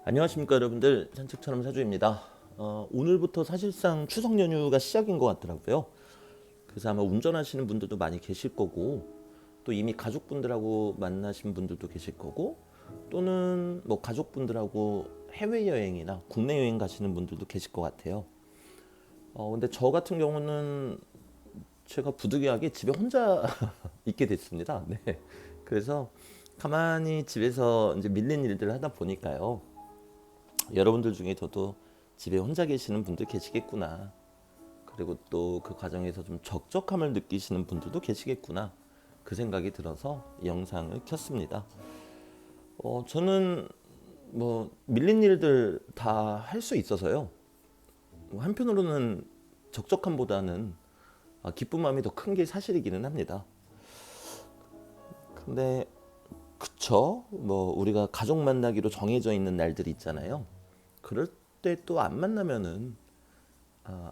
안녕하십니까 여러분들, 산책처럼 사주입니다. 오늘부터 사실상 추석 연휴가 시작인 것 같더라고요. 그래서 아마 운전하시는 분들도 많이 계실 거고, 또 이미 가족분들하고 만나신 분들도 계실 거고, 또는 뭐 가족분들하고 해외여행이나 국내 여행 가시는 분들도 계실 것 같아요. 근데 저 같은 경우는 제가 부득이하게 집에 혼자 있게 됐습니다. 네. 그래서 가만히 집에서 이제 밀린 일들을 하다 보니까요. 여러분들 중에 저도 집에 혼자 계시는 분들 계시겠구나. 그리고 또 그 과정에서 좀 적적함을 느끼시는 분들도 계시겠구나. 그 생각이 들어서 이 영상을 켰습니다. 저는 뭐 밀린 일들 다 할 수 있어서요. 한편으로는 적적함보다는 기쁜 마음이 더 큰 게 사실이기는 합니다. 근데 그쵸? 뭐 우리가 가족 만나기로 정해져 있는 날들이 있잖아요. 그럴 때 또 안 만나면은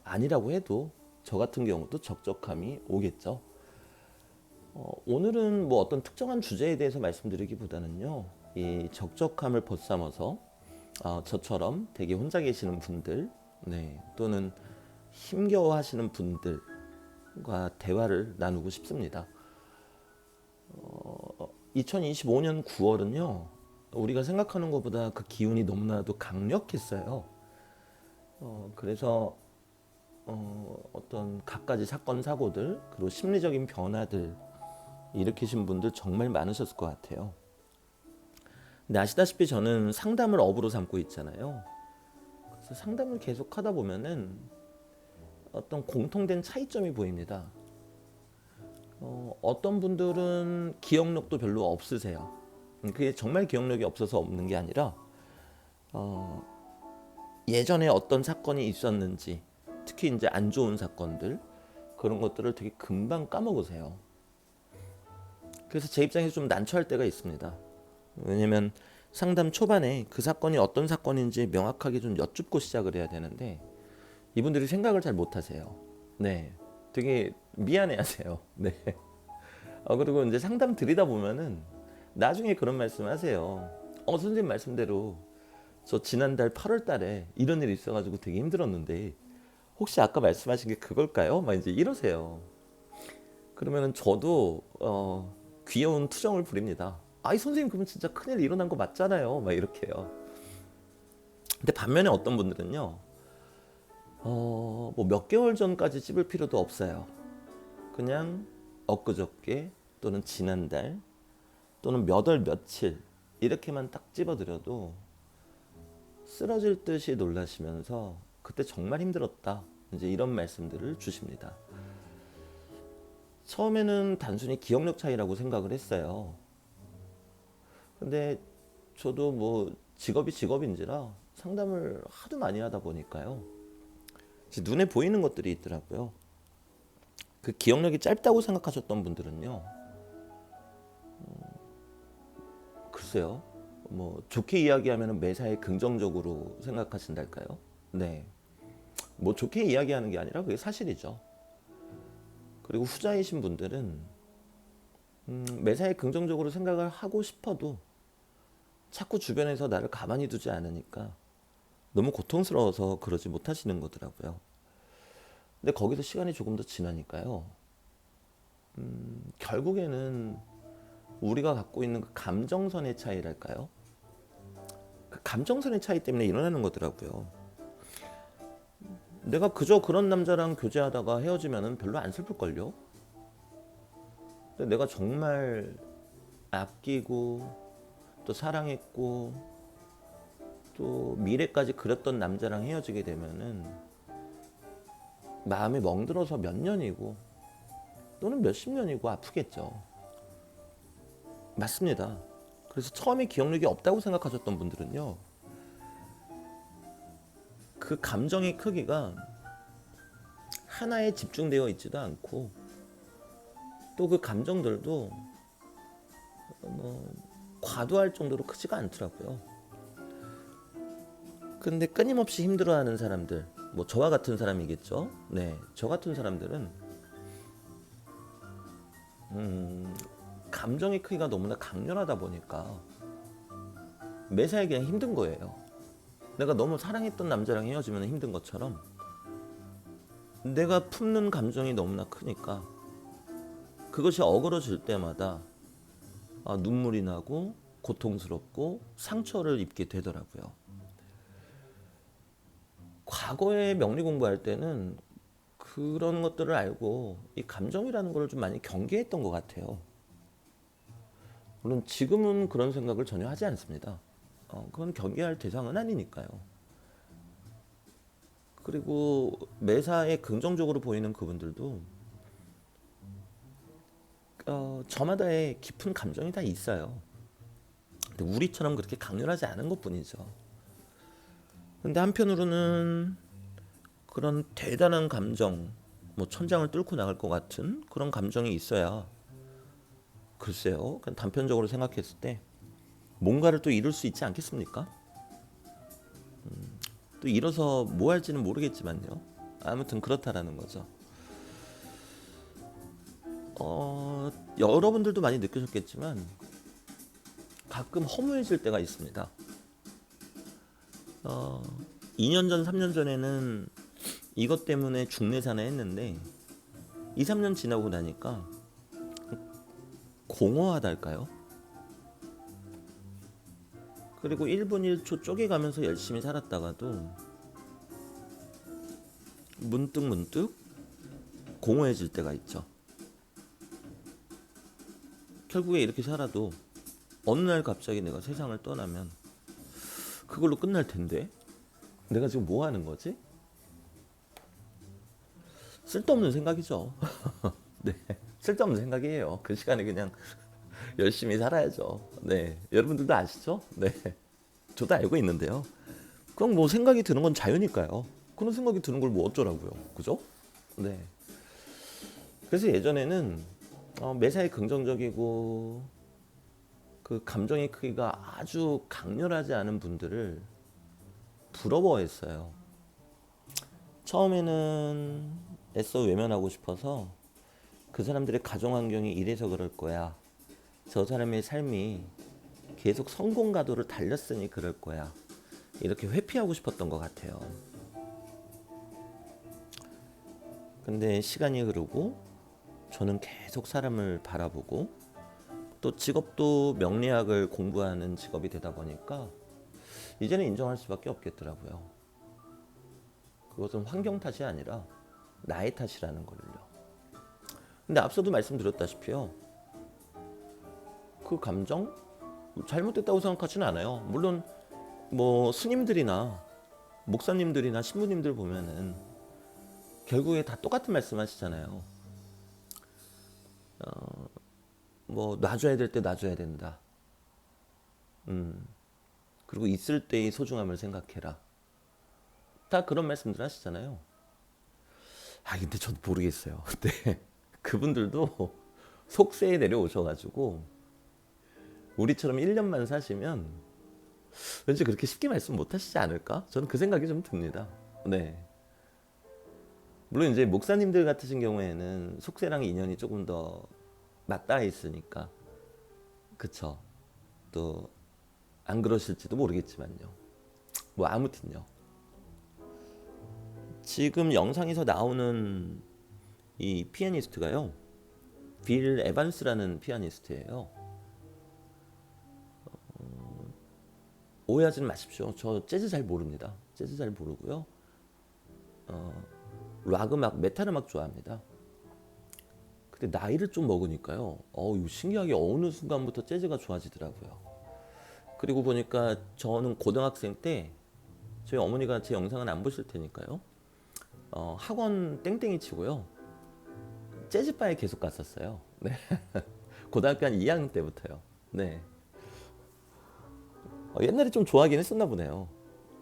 아니라고 해도 저 같은 경우도 적적함이 오겠죠. 오늘은 뭐 어떤 특정한 주제에 대해서 말씀드리기보다는요, 이 적적함을 벗삼아서 저처럼 되게 혼자 계시는 분들, 네, 또는 힘겨워하시는 분들과 대화를 나누고 싶습니다. 2025년 9월은요, 우리가 생각하는 것보다 그 기운이 너무나도 강력했어요. 그래서 어떤 갖가지 사건 사고들 그리고 심리적인 변화들 일으키신 분들 정말 많으셨을 것 같아요. 근데 아시다시피 저는 상담을 업으로 삼고 있잖아요. 그래서 상담을 계속 하다 보면은 어떤 공통된 차이점이 보입니다. 어떤 분들은 기억력도 별로 없으세요. 그게 정말 기억력이 없어서 없는 게 아니라 예전에 어떤 사건이 있었는지, 특히 이제 안 좋은 사건들 그런 것들을 되게 금방 까먹으세요. 그래서 제 입장에서 좀 난처할 때가 있습니다. 왜냐면 상담 초반에 그 사건이 어떤 사건인지 명확하게 좀 여쭙고 시작을 해야 되는데 이분들이 생각을 잘 못하세요. 네, 되게 미안해하세요. 네. 그리고 이제 상담 드리다 보면은 나중에 그런 말씀하세요. 선생님 말씀대로 저 지난달 8월 달에 이런 일이 있어가지고 되게 힘들었는데 혹시 아까 말씀하신 게 그걸까요? 막 이제 이러세요. 그러면은 저도 귀여운 투정을 부립니다. 아이 선생님 그러면 진짜 큰일 일어난 거 맞잖아요. 막 이렇게요. 근데 반면에 어떤 분들은요, 뭐 몇 개월 전까지 찝을 필요도 없어요. 그냥 엊그저께 또는 지난달 또는 몇 월 며칠 이렇게만 딱 찝어드려도 쓰러질 듯이 놀라시면서 그때 정말 힘들었다. 이제 이런 말씀들을 주십니다. 처음에는 단순히 기억력 차이라고 생각을 했어요. 근데 저도 뭐 직업이 직업인지라 상담을 하도 많이 하다 보니까요. 눈에 보이는 것들이 있더라고요. 그 기억력이 짧다고 생각하셨던 분들은요. 글쎄요. 뭐 좋게 이야기하면 매사에 긍정적으로 생각하신달까요? 네. 뭐 좋게 이야기하는 게 아니라 그게 사실이죠. 그리고 후자이신 분들은 매사에 긍정적으로 생각을 하고 싶어도 자꾸 주변에서 나를 가만히 두지 않으니까 너무 고통스러워서 그러지 못하시는 거더라고요. 근데 거기서 시간이 조금 더 지나니까요. 결국에는 우리가 갖고 있는 그 감정선의 차이랄까요? 그 감정선의 차이 때문에 일어나는 거더라고요. 내가 그저 그런 남자랑 교제하다가 헤어지면 별로 안 슬플걸요? 근데 내가 정말 아끼고 또 사랑했고 또 미래까지 그렸던 남자랑 헤어지게 되면은 마음이 멍들어서 몇 년이고 또는 몇십 년이고 아프겠죠. 맞습니다. 그래서 처음에 기억력이 없다고 생각하셨던 분들은요, 그 감정의 크기가 하나에 집중되어 있지도 않고 또 그 감정들도 뭐 과도할 정도로 크지가 않더라고요. 근데 끊임없이 힘들어하는 사람들, 뭐 저와 같은 사람이겠죠. 네, 저 같은 사람들은 감정의 크기가 너무나 강렬하다 보니까 매사에 그냥 힘든 거예요. 내가 너무 사랑했던 남자랑 헤어지면 힘든 것처럼 내가 품는 감정이 너무나 크니까 그것이 어그러질 때마다 눈물이 나고 고통스럽고 상처를 입게 되더라고요. 과거에 명리 공부할 때는 그런 것들을 알고 이 감정이라는 걸 좀 많이 경계했던 것 같아요. 물론 지금은 그런 생각을 전혀 하지 않습니다. 그건 경계할 대상은 아니니까요. 그리고 매사에 긍정적으로 보이는 그분들도 저마다의 깊은 감정이 다 있어요. 근데 우리처럼 그렇게 강렬하지 않은 것뿐이죠. 근데 한편으로는 그런 대단한 감정, 뭐 천장을 뚫고 나갈 것 같은 그런 감정이 있어야 글쎄요. 그냥 단편적으로 생각했을 때 뭔가를 또 이룰 수 있지 않겠습니까? 또 이뤄서 뭐 할지는 모르겠지만요. 아무튼 그렇다라는 거죠. 여러분들도 많이 느끼셨겠지만 가끔 허무해질 때가 있습니다. 2년 전, 3년 전에는 이것 때문에 중내사나 했는데 2, 3년 지나고 나니까 공허하달까요? 그리고 1분 1초 쪼개가면서 열심히 살았다가도 문득 공허해질 때가 있죠. 결국에 이렇게 살아도 어느 날 갑자기 내가 세상을 떠나면 그걸로 끝날 텐데 내가 지금 뭐 하는 거지? 쓸데없는 생각이죠. 네, 쓸데없는 생각이에요. 그 시간에 그냥 열심히 살아야죠. 네, 여러분들도 아시죠? 네, 저도 알고 있는데요. 그럼 뭐 생각이 드는 건 자유니까요. 그런 생각이 드는 걸 뭐 어쩌라고요, 그죠? 네. 그래서 예전에는 매사에 긍정적이고 그 감정의 크기가 아주 강렬하지 않은 분들을 부러워했어요. 처음에는 애써 외면하고 싶어서 그 사람들의 가정 환경이 이래서 그럴 거야. 저 사람의 삶이 계속 성공 가도를 달렸으니 그럴 거야. 이렇게 회피하고 싶었던 것 같아요. 근데 시간이 흐르고 저는 계속 사람을 바라보고 또 직업도 명리학을 공부하는 직업이 되다 보니까 이제는 인정할 수밖에 없겠더라고요. 그것은 환경 탓이 아니라 나의 탓이라는 걸요. 근데 앞서도 말씀드렸다시피요. 그 감정 잘못됐다고 생각하지는 않아요. 물론 뭐 스님들이나 목사님들이나 신부님들 보면은 결국에 다 똑같은 말씀하시잖아요. 뭐 놔줘야 될 때 놔줘야 된다. 그리고 있을 때의 소중함을 생각해라. 다 그런 말씀들 하시잖아요. 근데 저도 모르겠어요. 근데 그분들도 속세에 내려오셔가지고 우리처럼 1년만 사시면 왠지 그렇게 쉽게 말씀 못 하시지 않을까? 저는 그 생각이 좀 듭니다. 네. 물론 이제 목사님들 같으신 경우에는 속세랑 인연이 조금 더 맞닿아 있으니까 그쵸. 또 안 그러실지도 모르겠지만요. 뭐 아무튼요. 지금 영상에서 나오는 이 피아니스트가요. 빌 에반스라는 피아니스트예요. 오해하지는 마십시오. 저 재즈 잘 모릅니다. 재즈 잘 모르고요. 락 음악, 메탈 음악 좋아합니다. 근데 나이를 좀 먹으니까요. 이거 신기하게 어느 순간부터 재즈가 좋아지더라고요. 그리고 보니까 저는 고등학생 때 저희 어머니가 제 영상은 안 보실 테니까요. 학원 땡땡이 치고요. 재즈바에 계속 갔었어요. 네. 고등학교 한 2학년 때부터요. 네. 옛날에 좀 좋아하긴 했었나 보네요.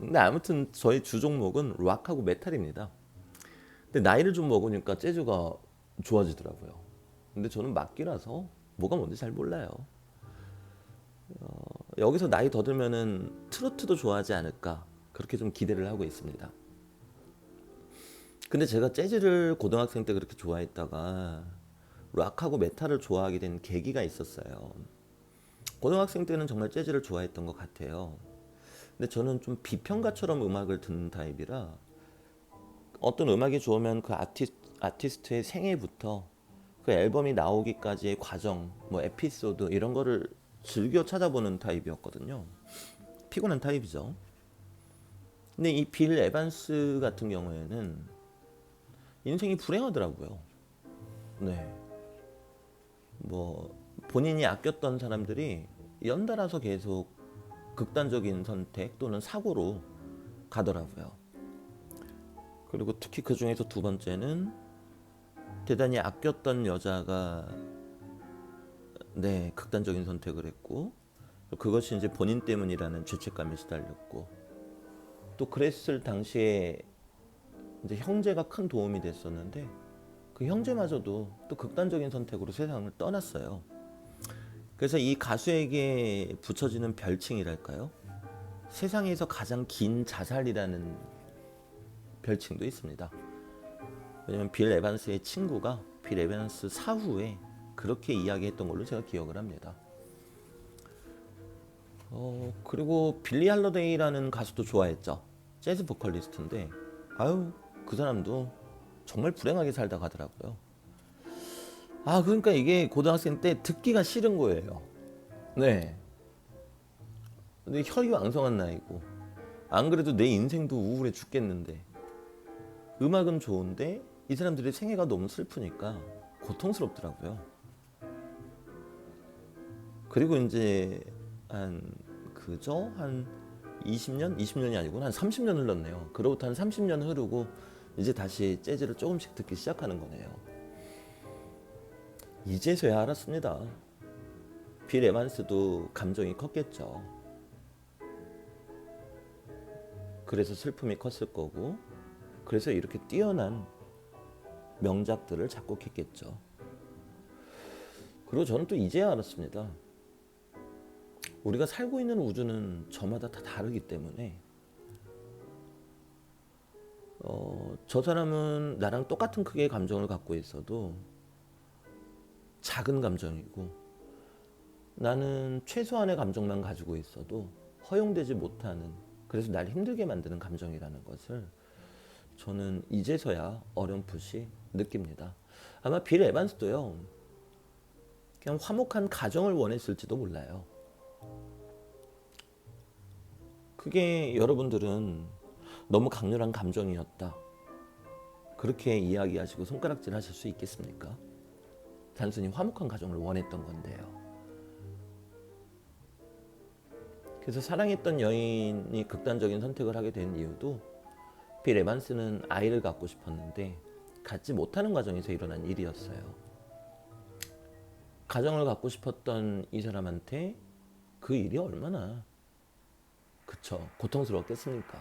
근데 아무튼 저희 주 종목은 락하고 메탈입니다. 근데 나이를 좀 먹으니까 재즈가 좋아지더라고요. 근데 저는 막기라서 뭐가 뭔지 잘 몰라요. 여기서 나이 더 들면은 트로트도 좋아하지 않을까 그렇게 좀 기대를 하고 있습니다. 근데 제가 재즈를 고등학생 때 그렇게 좋아했다가 락하고 메탈을 좋아하게 된 계기가 있었어요. 고등학생 때는 정말 재즈를 좋아했던 것 같아요. 근데 저는 좀 비평가처럼 음악을 듣는 타입이라 어떤 음악이 좋으면 그 아티스트의 생애부터 그 앨범이 나오기까지의 과정, 뭐 에피소드 이런 거를 즐겨 찾아보는 타입이었거든요. 피곤한 타입이죠. 근데 이 빌 에반스 같은 경우에는 인생이 불행하더라고요. 네. 뭐 본인이 아꼈던 사람들이 연달아서 계속 극단적인 선택 또는 사고로 가더라고요. 그리고 특히 그 중에서 두 번째는 대단히 아꼈던 여자가 극단적인 선택을 했고 그것이 이제 본인 때문이라는 죄책감에 시달렸고 또 그랬을 당시에 이제 형제가 큰 도움이 됐었는데 그 형제마저도 또 극단적인 선택으로 세상을 떠났어요. 그래서 이 가수에게 붙여지는 별칭이랄까요? 세상에서 가장 긴 자살이라는 별칭도 있습니다. 왜냐면 빌 에반스의 친구가 빌 에반스 사후에 그렇게 이야기했던 걸로 제가 기억을 합니다. 그리고 빌리 할러데이라는 가수도 좋아했죠. 재즈 보컬리스트인데 그 사람도 정말 불행하게 살다 가더라고요. 그러니까 이게 고등학생 때 듣기가 싫은 거예요. 네. 근데 혈기왕성한 나이고 안 그래도 내 인생도 우울해 죽겠는데 음악은 좋은데 이 사람들의 생애가 너무 슬프니까 고통스럽더라고요. 그리고 이제 한 20년? 20년이 아니고 한 30년 흘렀네요. 그로부터 한 30년 흐르고 이제 다시 재즈를 조금씩 듣기 시작하는 거네요. 이제서야 알았습니다. 빌 에반스도 감정이 컸겠죠. 그래서 슬픔이 컸을 거고 그래서 이렇게 뛰어난 명작들을 작곡했겠죠. 그리고 저는 또 이제야 알았습니다. 우리가 살고 있는 우주는 저마다 다 다르기 때문에 저 사람은 나랑 똑같은 크기의 감정을 갖고 있어도 작은 감정이고 나는 최소한의 감정만 가지고 있어도 허용되지 못하는 그래서 날 힘들게 만드는 감정이라는 것을 저는 이제서야 어렴풋이 느낍니다. 아마 빌 에반스도요. 그냥 화목한 가정을 원했을지도 몰라요. 그게 여러분들은 너무 강렬한 감정이었다. 그렇게 이야기하시고 손가락질 하실 수 있겠습니까? 단순히 화목한 가정을 원했던 건데요. 그래서 사랑했던 여인이 극단적인 선택을 하게 된 이유도 빌 에반스는 아이를 갖고 싶었는데 갖지 못하는 과정에서 일어난 일이었어요. 가정을 갖고 싶었던 이 사람한테 그 일이 얼마나 고통스럽겠습니까?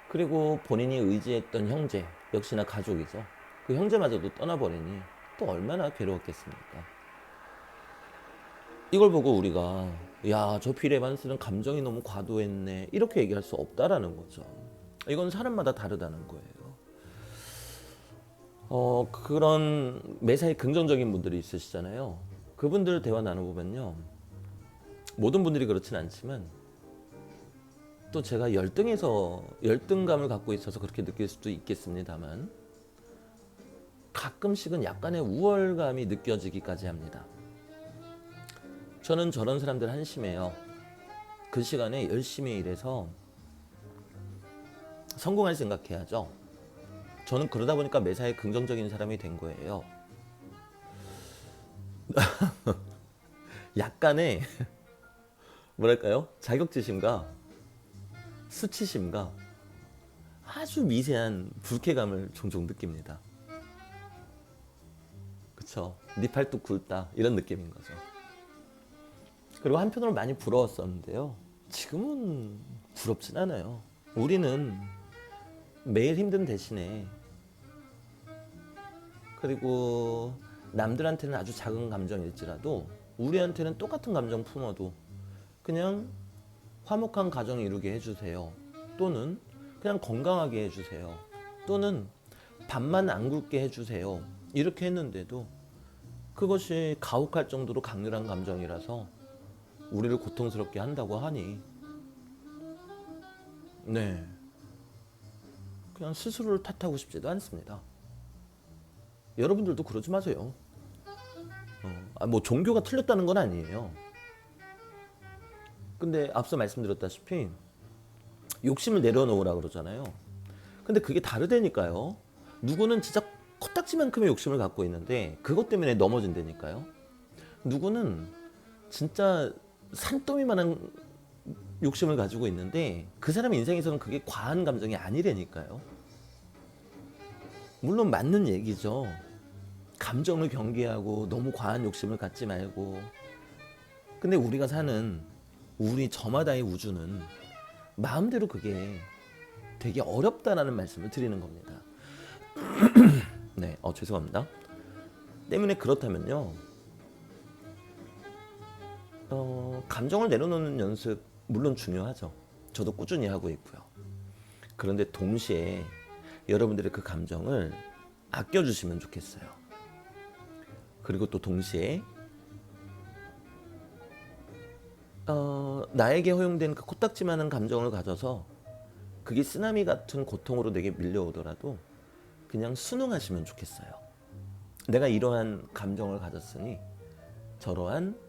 그리고 본인이 의지했던 형제, 역시나 가족이죠. 그 형제마저도 떠나버리니 또 얼마나 괴로웠겠습니까? 이걸 보고 우리가 저 빌 에반스는 감정이 너무 과도했네 이렇게 얘기할 수 없다라는 거죠. 이건 사람마다 다르다는 거예요. 그런 매사에 긍정적인 분들이 있으시잖아요. 그분들 대화 나눠보면요. 모든 분들이 그렇진 않지만 또 제가 열등감을 갖고 있어서 그렇게 느낄 수도 있겠습니다만 가끔씩은 약간의 우월감이 느껴지기까지 합니다. 저는 저런 사람들 한심해요. 그 시간에 열심히 일해서 성공할 생각해야죠. 저는 그러다 보니까 매사에 긍정적인 사람이 된 거예요. 약간의 뭐랄까요? 자격지심과 수치심과 아주 미세한 불쾌감을 종종 느낍니다. 그쵸? 네 팔뚝 굵다 이런 느낌인 거죠. 그리고 한편으로 많이 부러웠었는데요. 지금은 부럽진 않아요. 우리는 매일 힘든 대신에 그리고 남들한테는 아주 작은 감정일지라도 우리한테는 똑같은 감정 품어도 그냥 화목한 가정 이루게 해주세요. 또는 그냥 건강하게 해주세요. 또는 밥만 안 굶게 해주세요. 이렇게 했는데도 그것이 가혹할 정도로 강렬한 감정이라서 우리를 고통스럽게 한다고 하니 네, 그냥 스스로를 탓하고 싶지도 않습니다. 여러분들도 그러지 마세요. 뭐 종교가 틀렸다는 건 아니에요. 근데 앞서 말씀드렸다시피 욕심을 내려놓으라 그러잖아요. 근데 그게 다르다니까요. 누구는 진짜 코딱지만큼의 욕심을 갖고 있는데 그것 때문에 넘어진다니까요. 누구는 진짜 산더미만한 욕심을 가지고 있는데 그 사람 인생에서는 그게 과한 감정이 아니라니까요. 물론 맞는 얘기죠. 감정을 경계하고 너무 과한 욕심을 갖지 말고. 근데 우리가 사는 우리 저마다의 우주는 마음대로 그게 되게 어렵다라는 말씀을 드리는 겁니다. 네, 죄송합니다. 때문에 그렇다면요. 감정을 내려놓는 연습 물론 중요하죠. 저도 꾸준히 하고 있고요. 그런데 동시에 여러분들의 그 감정을 아껴주시면 좋겠어요. 그리고 또 동시에 나에게 허용된 그 코딱지만한 감정을 가져서 그게 쓰나미 같은 고통으로 내게 밀려오더라도 그냥 순응하시면 좋겠어요. 내가 이러한 감정을 가졌으니 저러한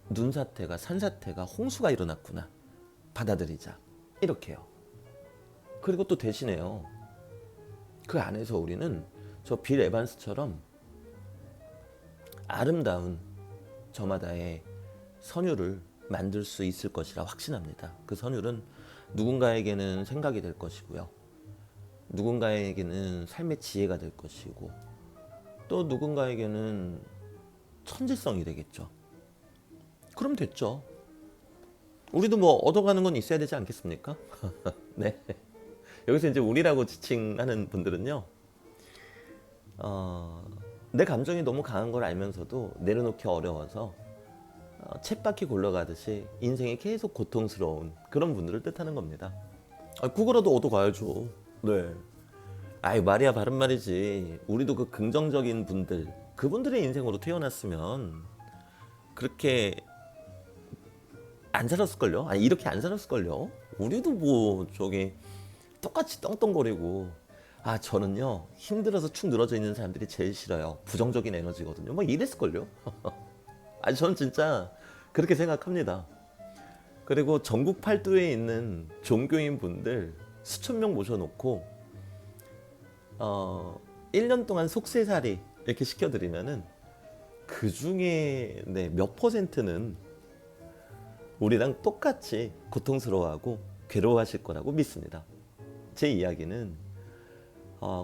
눈사태가 산사태가 홍수가 일어났구나. 받아들이자. 이렇게요. 그리고 또 대신에요. 그 안에서 우리는 저 빌 에반스처럼 아름다운 저마다의 선율을 만들 수 있을 것이라 확신합니다. 그 선율은 누군가에게는 생각이 될 것이고요. 누군가에게는 삶의 지혜가 될 것이고 또 누군가에게는 천재성이 되겠죠. 그럼 됐죠. 우리도 뭐 얻어가는 건 있어야 되지 않겠습니까? 네. 여기서 이제 우리라고 지칭하는 분들은요. 내 감정이 너무 강한 걸 알면서도 내려놓기 어려워서 쳇바퀴 굴러가듯이 인생이 계속 고통스러운 그런 분들을 뜻하는 겁니다. 그거라도 얻어가야죠. 네. 말이야 바른 말이지. 우리도 그 긍정적인 분들, 그분들의 인생으로 태어났으면 그렇게 안 살았을걸요? 이렇게 안 살았을걸요? 우리도 뭐 저기 똑같이 떵떵거리고 저는요 힘들어서 축 늘어져 있는 사람들이 제일 싫어요. 부정적인 에너지거든요. 뭐 이랬을걸요? 저는 진짜 그렇게 생각합니다. 그리고 전국 팔도에 있는 종교인 분들 수천 명 모셔놓고 1년 동안 속세살이 이렇게 시켜드리면은 그 중에 몇 퍼센트는 우리랑 똑같이 고통스러워하고 괴로워하실 거라고 믿습니다. 제 이야기는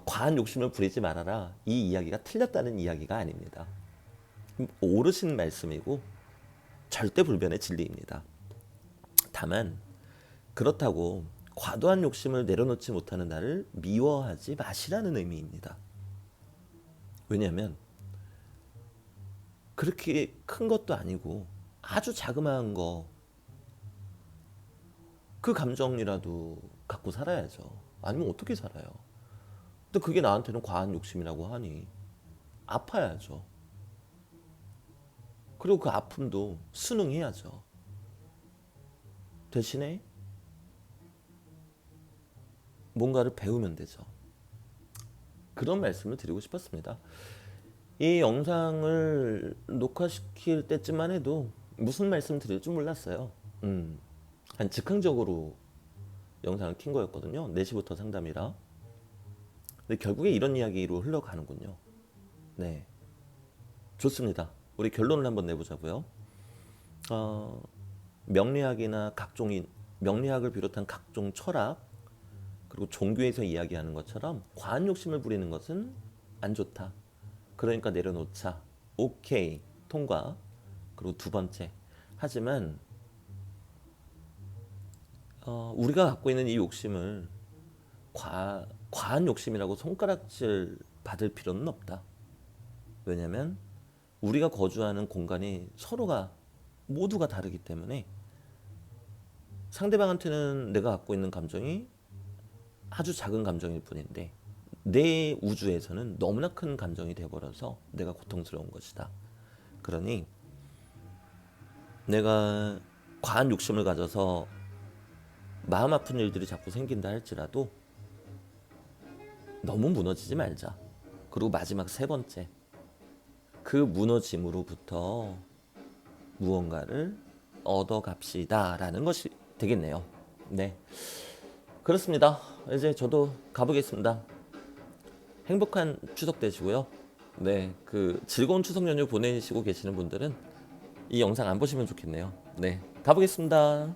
과한 욕심을 부리지 말아라. 이 이야기가 틀렸다는 이야기가 아닙니다. 옳으신 말씀이고 절대 불변의 진리입니다. 다만 그렇다고 과도한 욕심을 내려놓지 못하는 나를 미워하지 마시라는 의미입니다. 왜냐하면 그렇게 큰 것도 아니고 아주 자그마한 거 그 감정이라도 갖고 살아야죠. 아니면 어떻게 살아요? 근데 그게 나한테는 과한 욕심이라고 하니 아파야죠. 그리고 그 아픔도 순응해야죠. 대신에 뭔가를 배우면 되죠. 그런 말씀을 드리고 싶었습니다. 이 영상을 녹화시킬 때쯤만 해도 무슨 말씀 드릴 줄 몰랐어요. 한 즉흥적으로 영상을 킨 거였거든요. 4시부터 상담이라. 근데 결국에 이런 이야기로 흘러가는군요. 네, 좋습니다. 우리 결론을 한번 내보자고요. 명리학이나 명리학을 비롯한 각종 철학 그리고 종교에서 이야기하는 것처럼 과한 욕심을 부리는 것은 안 좋다. 그러니까 내려놓자. 오케이, 통과. 그리고 두 번째, 하지만 우리가 갖고 있는 이 욕심을 과한 욕심이라고 손가락질 받을 필요는 없다. 왜냐하면 우리가 거주하는 공간이 서로가 모두가 다르기 때문에 상대방한테는 내가 갖고 있는 감정이 아주 작은 감정일 뿐인데 내 우주에서는 너무나 큰 감정이 되어버려서 내가 고통스러운 것이다. 그러니 내가 과한 욕심을 가져서 마음 아픈 일들이 자꾸 생긴다 할지라도 너무 무너지지 말자. 그리고 마지막 세 번째, 그 무너짐으로부터 무언가를 얻어갑시다라는 것이 되겠네요. 네, 그렇습니다. 이제 저도 가보겠습니다. 행복한 추석 되시고요. 네, 그 즐거운 추석 연휴 보내시고 계시는 분들은 이 영상 안 보시면 좋겠네요. 네, 가보겠습니다.